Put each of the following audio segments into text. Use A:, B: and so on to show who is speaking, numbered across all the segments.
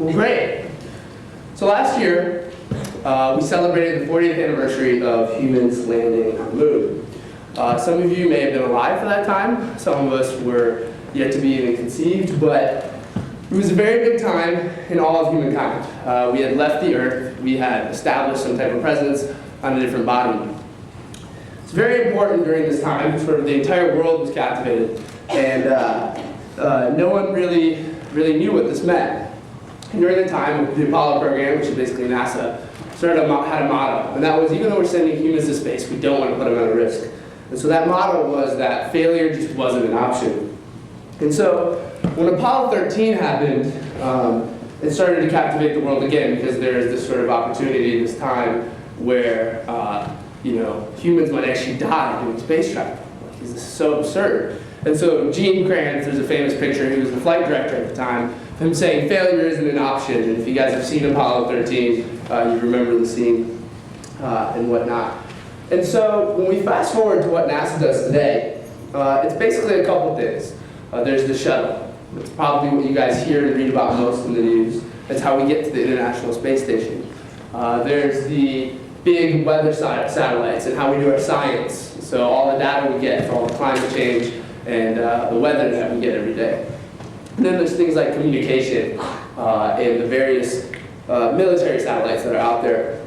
A: Well, great. So last year, we celebrated the 40th anniversary of humans landing on the moon. Some of you may have been alive for that time. Some of us were yet to be even conceived, but it was a very big time in all of humankind. We had left the Earth. We had established some type of presence on a different body. It's very important during this time. Sort of the entire world was captivated, and no one really knew what this meant. And during the time, the Apollo program, which is basically NASA, had a motto, and that was, even though we're sending humans to space, we don't want to put them at risk. And so that motto was that failure just wasn't an option. And so when Apollo 13 happened, it started to captivate the world again, because there is this sort of opportunity, this time where humans might actually die doing space travel. Like, this is so absurd. And so Kranz, there's a famous picture, he was the flight director at the time, of him saying failure isn't an option. And if you guys have seen Apollo 13, you remember the scene and whatnot. And so when we fast forward to what NASA does today, it's basically a couple things. There's the shuttle. It's probably what you guys hear and read about most in the news. That's how we get to the International Space Station. There's the big weather satellites and how we do our science. So all the data we get for all the climate change and the weather that we get every day. And then there's things like communication and the various military satellites that are out there.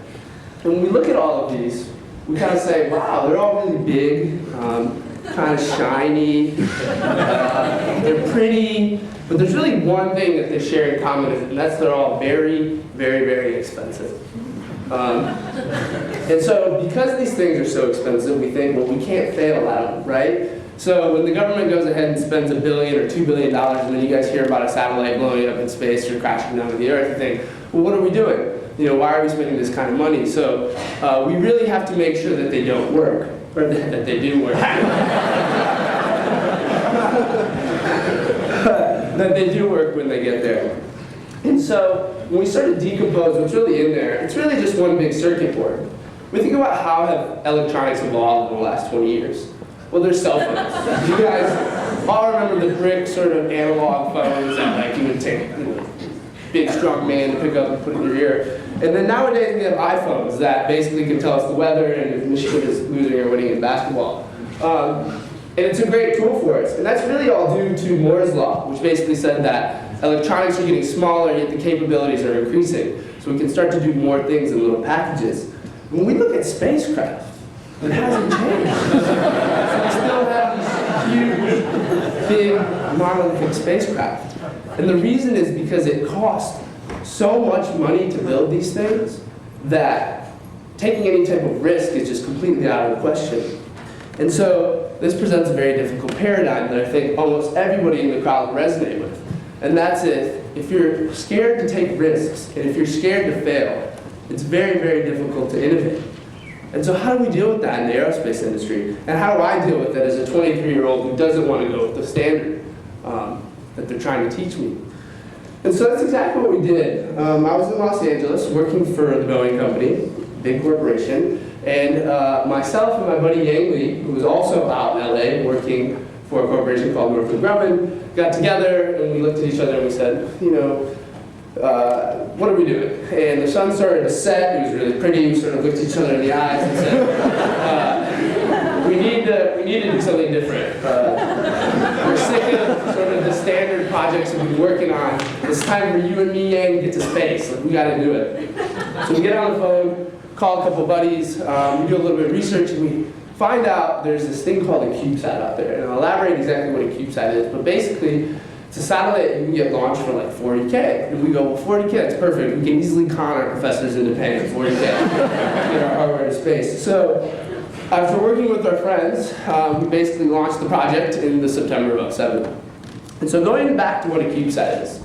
A: And when we look at all of these, we kind of say, wow, they're all really big, kind of shiny, they're pretty, but there's really one thing that they share in common, and that's they're all very, very, very expensive. And so because these things are so expensive, we think, well, we can't fail at them, right? So when the government goes ahead and spends $1 billion or $2 billion, and then you guys hear about a satellite blowing up in space or crashing down to the Earth, you think, well, what are we doing? Why are we spending this kind of money? So we really have to make sure that they don't work, or that they do work. That they do work when they get there. And so when we start to decompose what's really in there, it's really just one big circuit board. We think about how have electronics evolved in the last 20 years. Well, there's cell phones. You guys all remember the brick sort of analog phones that you would take big strong man to pick up and put in your ear. And then nowadays we have iPhones that basically can tell us the weather and if Michigan is losing or winning in basketball. And it's a great tool for us. And that's really all due to Moore's Law, which basically said that electronics are getting smaller, yet the capabilities are increasing. So we can start to do more things in little packages. When we look at spacecraft, it hasn't changed. We still have these huge, big, monolithic spacecraft. And the reason is because it costs so much money to build these things that taking any type of risk is just completely out of the question. And so this presents a very difficult paradigm that I think almost everybody in the crowd will resonate with. And that's if you're scared to take risks, and if you're scared to fail, it's very, very difficult to innovate. And so how do we deal with that in the aerospace industry? And how do I deal with it as a 23-year-old who doesn't want to go with the standard that they're trying to teach me? And so that's exactly what we did. I was in Los Angeles working for the Boeing company, big corporation, and myself and my buddy Yang Lee, who was also out in LA working for a corporation called Northrop Grumman, got together and we looked at each other and we said, what are we doing? And the sun started to set, it was really pretty, we sort of looked at each other in the eyes and said, we need to do something different. We're sick of sort of the standard projects that we've been working on. It's time for you and me, Yang, to get to space. Like, we gotta do it. So we get on the phone, call a couple buddies, we do a little bit of research, and we find out there's this thing called a CubeSat out there. And I'll elaborate exactly what a CubeSat is, but basically, it's a satellite that you can get launched for like $40K. And we go, well, $40K, that's perfect. We can easily con our professors into paying $40K to get our hardware to space. So after working with our friends, we basically launched the project in the September of '07. And so going back to what a CubeSat is.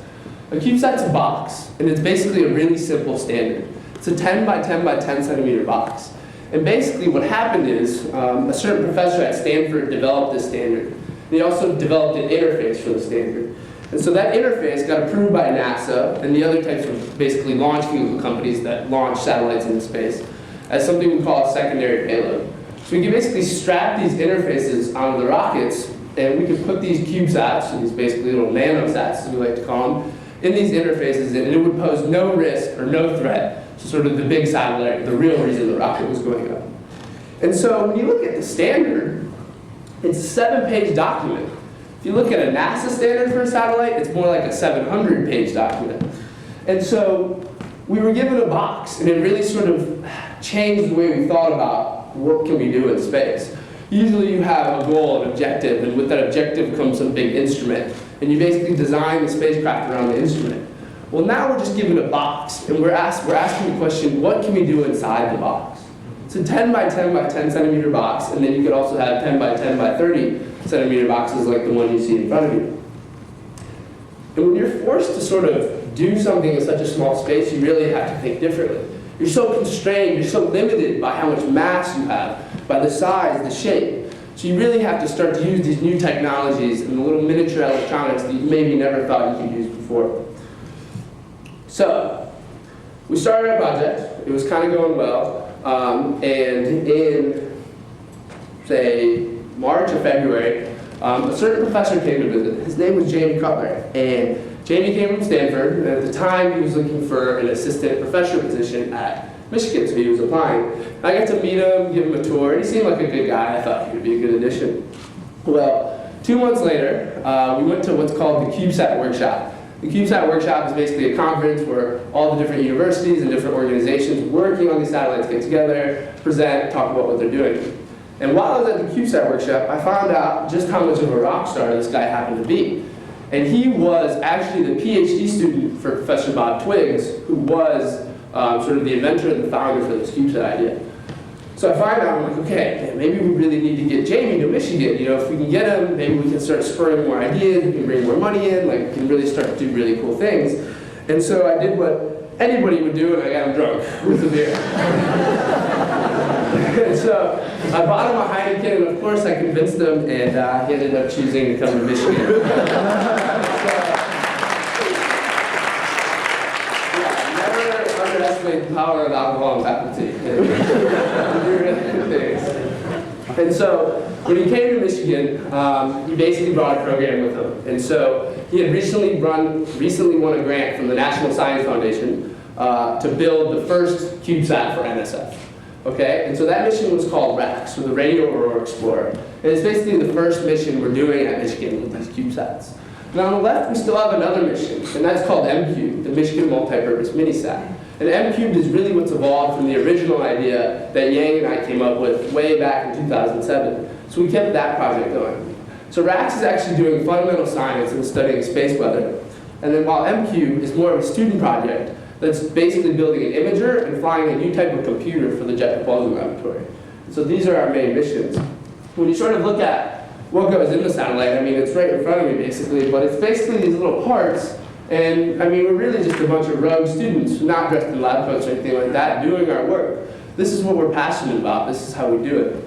A: A CubeSat's a box, and it's basically a really simple standard. It's a 10 by 10 by 10 centimeter box. And basically what happened is a certain professor at Stanford developed this standard. They also developed an interface for the standard. And so that interface got approved by NASA and the other types of basically launch vehicle companies that launch satellites into space as something we call a secondary payload. So we can basically strap these interfaces onto the rockets, and we could put these CubeSats, these basically little nanosats as we like to call them, in these interfaces, and it would pose no risk or no threat to sort of the big satellite, the real reason the rocket was going up. And so when you look at the standard, it's a 7-page document. If you look at a NASA standard for a satellite, it's more like a 700-page document. And so we were given a box, and it really sort of changed the way we thought about what can we do in space. Usually you have a goal, an objective, and with that objective comes some big instrument. And you basically design the spacecraft around the instrument. Well, now we're just given a box, and we're asking the question, what can we do inside the box? It's a 10 by 10 by 10 centimeter box, and then you could also have 10 by 10 by 30 centimeter boxes like the one you see in front of you. And when you're forced to sort of do something in such a small space, you really have to think differently. You're so constrained, you're so limited by how much mass you have, by the size, the shape. So you really have to start to use these new technologies and the little miniature electronics that you maybe never thought you could use before. So, we started our project. It was kind of going well. And in, say, March or February, a certain professor came to visit. His name was Jamie Cutler. And Jamie came from Stanford, and at the time he was looking for an assistant professor position at Michigan, so he was applying. And I got to meet him, give him a tour, and he seemed like a good guy. I thought he would be a good addition. Well, 2 months later, we went to what's called the CubeSat Workshop. The CubeSat Workshop is basically a conference where all the different universities and different organizations working on these satellites get together, present, talk about what they're doing. And while I was at the CubeSat Workshop, I found out just how much of a rock star this guy happened to be. And he was actually the PhD student for Professor Bob Twiggs, who was sort of the inventor and the founder for this CubeSat idea. So I find out, I'm like, okay, man, maybe we really need to get Jamie to Michigan. You know, if we can get him, maybe we can start spurring more ideas, we can bring more money in, like we can really start to do really cool things. And so I did what anybody would do, and I got him drunk with a beer. And so I bought him a Heineken, and of course I convinced him, and he ended up choosing to come to Michigan. Underestimate the power of alcohol and faculty. And so when he came to Michigan, he basically brought a program with him. And so he had recently won a grant from the National Science Foundation to build the first CubeSat for NSF. Okay, and so that mission was called RAX, or the Radio Aurora Explorer. And it's basically the first mission we're doing at Michigan with these CubeSats. Now on the left, we still have another mission, and that's called MCube, the Michigan Multipurpose Minisat. And MCube is really what's evolved from the original idea that Yang and I came up with way back in 2007. So we kept that project going. So RAX is actually doing fundamental science and studying space weather. And then while MCube is more of a student project that's basically building an imager and flying a new type of computer for the Jet Propulsion Laboratory. So these are our main missions. When you sort of look at what goes in the satellite, I mean, it's right in front of me basically, but it's basically these little parts. And I mean, we're really just a bunch of rogue students, not dressed in lab coats or anything like that, doing our work. This is what we're passionate about. This is how we do it.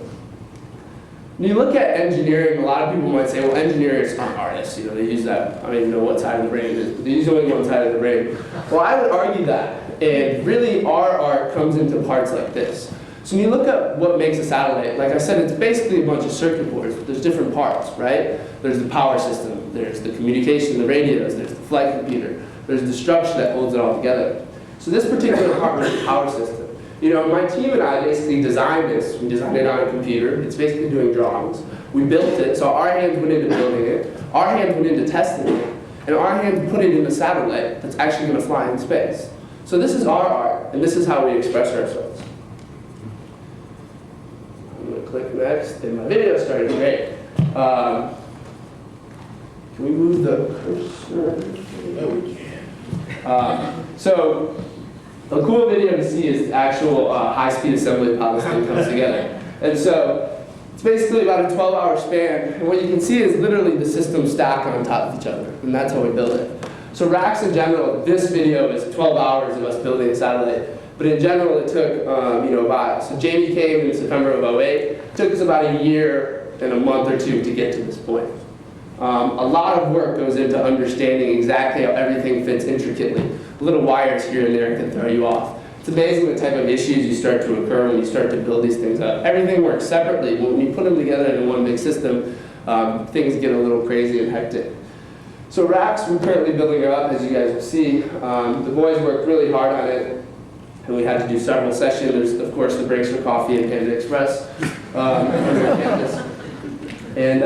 A: When you look at engineering, a lot of people might say, well, engineers aren't artists. You know, they use that, I don't even know what side of the brain it is, but they use only one side of the brain. Well, I would argue that. And really, our art comes into parts like this. So when you look at what makes a satellite, like I said, it's basically a bunch of circuit boards. There's different parts, right? There's the power system, there's the communication, the radios, there's the flight computer, there's the structure that holds it all together. So this particular part was the power system. You know, my team and I basically designed this. We designed it on a computer. It's basically doing drawings. We built it, so our hands went into building it, our hands went into testing it, and our hands put it in a satellite that's actually going to fly in space. So this is our art, and this is how we express ourselves. I'm going to click next, and my video started. Great. Can we move the cursor? Oh, we can. So a cool video to see is the actual high-speed assembly of how this thing comes together. And so it's basically about a 12-hour span, and what you can see is literally the system stacked on top of each other, and that's how we build it. So RAX in general, this video is 12 hours of us building a satellite, but in general it took, so Jamie came in September of 08. It took us about a year and a month or two to get to this point. A lot of work goes into understanding exactly how everything fits intricately. Little wires here and there can throw you off. It's amazing the type of issues you start to occur when you start to build these things up. Everything works separately, but when you put them together in one big system, things get a little crazy and hectic. So racks, we're currently building up, as you guys will see. The boys worked really hard on it, and we had to do several sessions. There's, of course, the breaks for coffee and Panda Express on our campus. And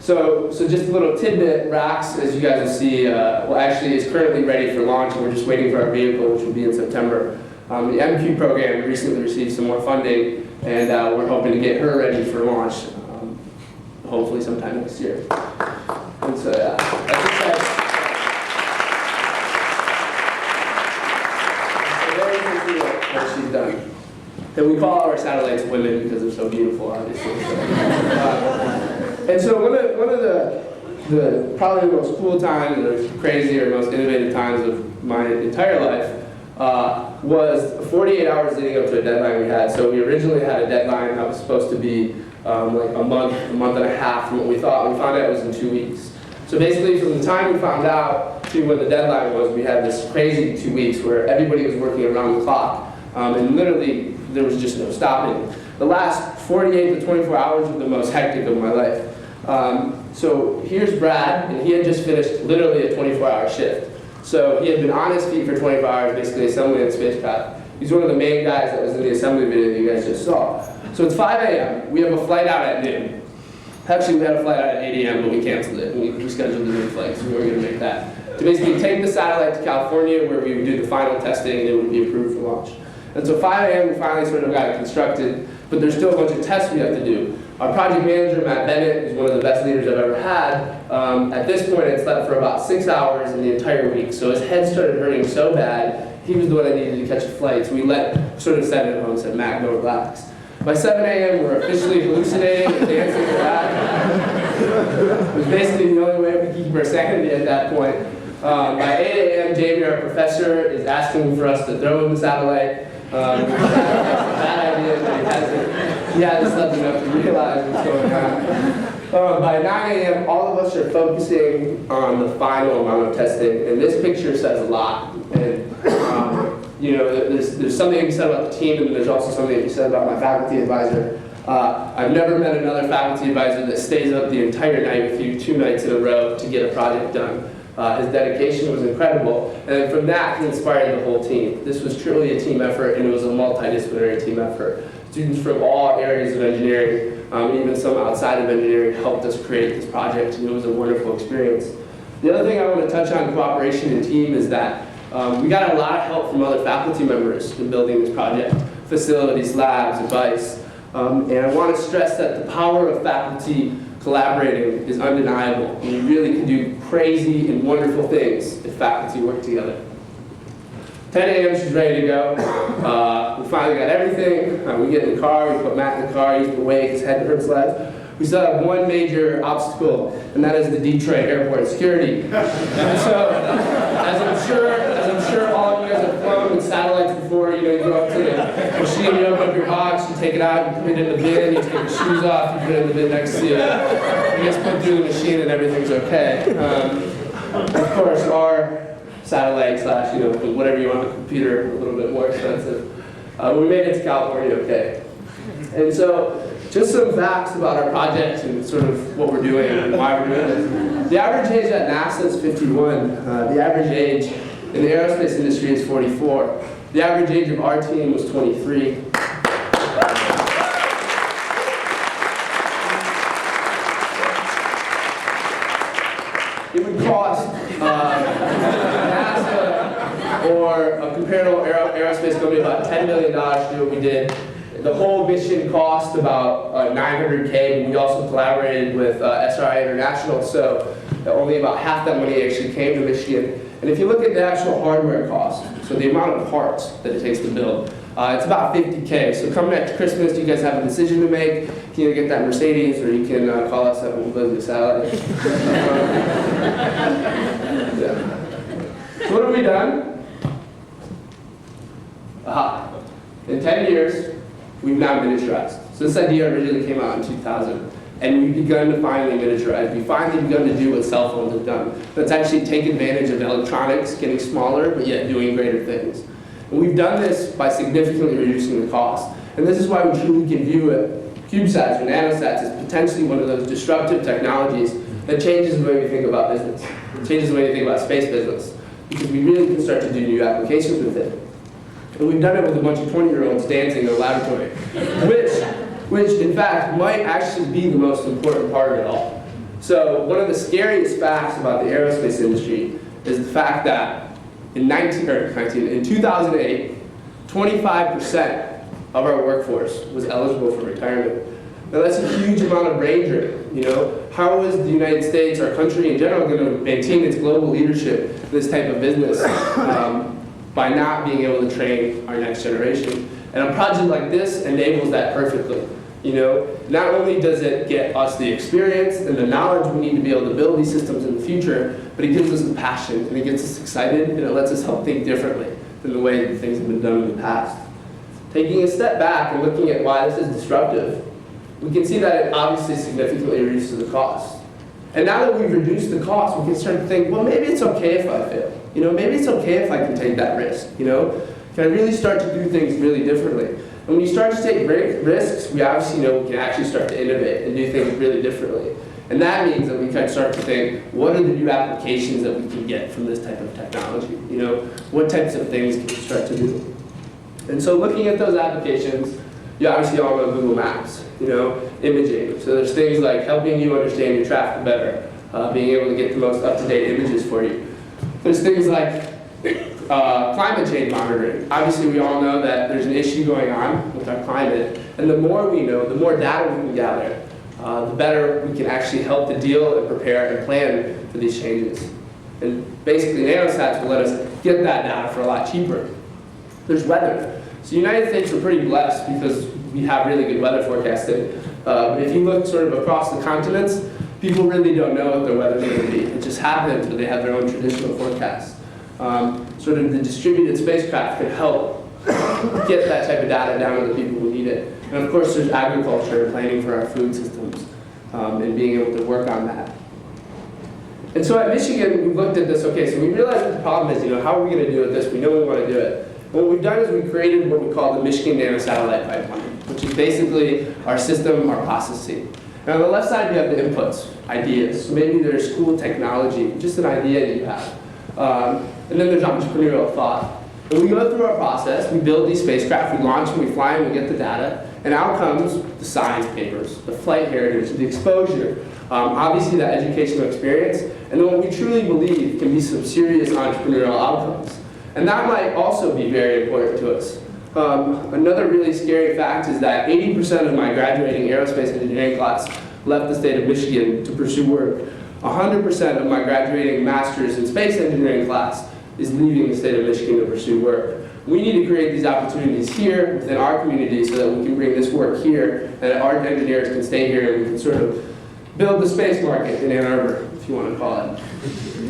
A: so just a little tidbit, racks, as you guys will see, well, actually is currently ready for launch, and we're just waiting for our vehicle, which will be in September. The MQ program recently received some more funding, and we're hoping to get her ready for launch, hopefully sometime next year. And so, yeah, that's exciting. So very quickly what she's done. And we call our satellites women because they're so beautiful, obviously. And so one of the probably the most cool times, or crazy, or most innovative times of my entire life was 48 hours leading up to a deadline we had. So we originally had a deadline that was supposed to be like a month and a half from what we thought. We found out it was in 2 weeks. So basically, from the time we found out to when the deadline was, we had this crazy 2 weeks where everybody was working around the clock, and literally there was just no stopping. The last 48 to 24 hours were the most hectic of my life. So here's Brad, and he had just finished literally a 24-hour shift. So he had been on his feet for 24 hours, basically assembling a spacecraft. He's one of the main guys that was in the assembly video that you guys just saw. So it's 5 a.m. We have a flight out at noon. Actually, we had a flight out at 8 a.m., but we canceled it. We rescheduled the noon flight, so we were going to make that. To basically take the satellite to California, where we would do the final testing, and it would be approved for launch. And so 5 a.m. we finally sort of got it constructed, but there's still a bunch of tests we have to do. Our project manager, Matt Bennett, is one of the best leaders I've ever had. At this point, had slept for about 6 hours in the entire week, so his head started hurting so bad, he was the one that needed to catch a flight. So we sort of sent it home and said, Matt, go relax. By 7 a.m., we're officially hallucinating and dancing around. It was basically the only way we could keep our sanity at that point. By 8 a.m., Jamie, our professor, is asking for us to throw him the satellite. That's a bad idea, but he hasn't slept enough to realize what's going on. By 9 a.m., all of us are focusing on the final amount of testing, and this picture says a lot. And you know, there's something to be said about the team, and there's also something to be said about my faculty advisor. I've never met another faculty advisor that stays up the entire night with you 2 nights in a row to get a project done. His dedication was incredible, and from that, he inspired the whole team. This was truly a team effort, and it was a multidisciplinary team effort. Students from all areas of engineering, even some outside of engineering, helped us create this project, and it was a wonderful experience. The other thing I want to touch on cooperation and team is that we got a lot of help from other faculty members in building this project, facilities, labs, advice, and I want to stress that the power of faculty collaborating is undeniable. And you really can do crazy and wonderful things if faculty work together. 10 a.m. she's ready to go. We finally got everything. We get in the car, we put Matt in the car, he's awake, his head hurts less. We still have one major obstacle, and that is the Detroit airport security. And so, as I'm sure all of you guys have flown with satellites before, you know, you go up to the machine, you open up your box, you take it out, you put it in the bin, you take your shoes off, you put it in the bin next to you. You just put it through the machine and everything's okay. Of course, our satellite / you know, whatever you want, the computer, a little bit more expensive. We made it to California okay. And so, just some facts about our project and sort of what we're doing and why we're doing this. The average age at NASA is 51. The average age in the aerospace industry is 44. The average age of our team was 23. It would cost NASA or a comparable aerospace company about $10 million to do what we did. The whole mission cost about $900K, but we also collaborated with SRI International, so only about half that money actually came to Michigan. And if you look at the actual hardware cost, so the amount of parts that it takes to build, it's about $50K. So coming after Christmas, you guys have a decision to make. You can either get that Mercedes, or you can call us up and we'll build you a satellite. Yeah. So what have we done? Aha. In 10 years, we've now miniaturized. So this idea originally came out in 2000, and we've begun to finally miniaturize. We've finally begun to do what cell phones have done. That's actually take advantage of electronics, getting smaller, but yet doing greater things. And we've done this by significantly reducing the cost. And this is why we truly can view it, CubeSats or nanosats, as potentially one of those disruptive technologies that changes the way we think about business. It changes the way we think about space business, because we really can start to do new applications with it. And we've done it with a bunch of 20-year-olds dancing in a laboratory, which in fact might actually be the most important part of it all. So one of the scariest facts about the aerospace industry is the fact that in 2008, 25% of our workforce was eligible for retirement. Now that's a huge amount of brain drain. You know, how is the United States, our country in general, going to maintain its global leadership in this type of business by not being able to train our next generation? And a project like this enables that perfectly. You know, not only does it get us the experience and the knowledge we need to be able to build these systems in the future, but it gives us the passion and it gets us excited and it lets us help think differently than the way that things have been done in the past. Taking a step back and looking at why this is disruptive, we can see that it obviously significantly reduces the cost. And now that we've reduced the cost, we can start to think, well, maybe it's okay if I fail. You know, maybe it's okay if I can take that risk. You know, can I really start to do things really differently? And when you start to take risks, we obviously know we can actually start to innovate and do things really differently. And that means that we can start to think, what are the new applications that we can get from this type of technology? You know, what types of things can we start to do? And so looking at those applications, you obviously all know Google Maps, you know, imaging. So there's things like helping you understand your traffic better, being able to get the most up-to-date images for you. There's things like climate change monitoring. Obviously, we all know that there's an issue going on with our climate, and the more we know, the more data we can gather, the better we can actually help to deal and prepare and plan for these changes. And basically, nanosats will let us get that data for a lot cheaper. There's weather. So the United States are pretty blessed because we have really good weather forecasting. But if you look sort of across the continents, people really don't know what their weather's going to be. It just happens, but they have their own traditional forecasts. Sort of the distributed spacecraft can help get that type of data down to the people who need it. And of course, there's agriculture and planning for our food systems and being able to work on that. And so at Michigan, we looked at this, okay, so we realized that the problem is, you know, how are we going to do it this? We know we want to do it. What we've done is we created what we call the Michigan Nanosatellite Pipeline, which is basically our system, our processing. And on the left side, you have the inputs, ideas. So maybe there's cool technology, just an idea that you have. And then there's entrepreneurial thought. And we go through our process, we build these spacecraft, we launch them, we fly them, we get the data, and out comes the science papers, the flight heritage, the exposure, obviously that educational experience, and then what we truly believe can be some serious entrepreneurial outcomes. And that might also be very important to us. Another really scary fact is that 80% of my graduating aerospace engineering class left the state of Michigan to pursue work. 100% of my graduating master's in space engineering class is leaving the state of Michigan to pursue work. We need to create these opportunities here within our community so that we can bring this work here and that our engineers can stay here and we can sort of build the space market in Ann Arbor, if you want to call it.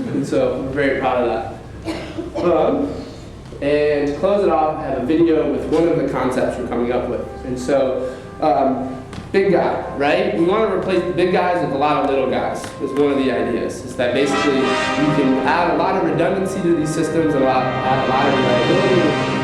A: And so we're very proud of that. And to close it off, I have a video with one of the concepts we're coming up with. And so, big guy, right? We want to replace the big guys with a lot of little guys, is one of the ideas. Is that basically you can add a lot of redundancy to these systems and add a lot of reliability.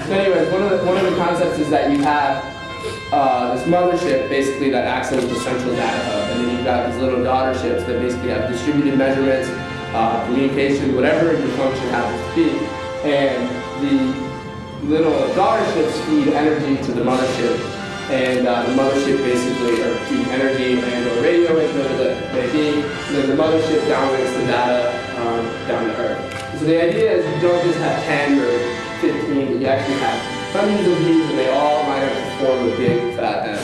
A: So anyways, one of the concepts is that you have this mothership basically that acts as the central data hub, and then you've got these little daughter ships that basically have distributed measurements, communication, whatever your function happens to be. And the little daughter ships feed energy to the mothership, and the mothership basically are feeding energy and/or radio waves, whatever that may be. And then the mothership downlinks the data down to Earth. So the idea is you don't just have 10 or 15, but you actually have hundreds of these, and they all might have to form a big fat net.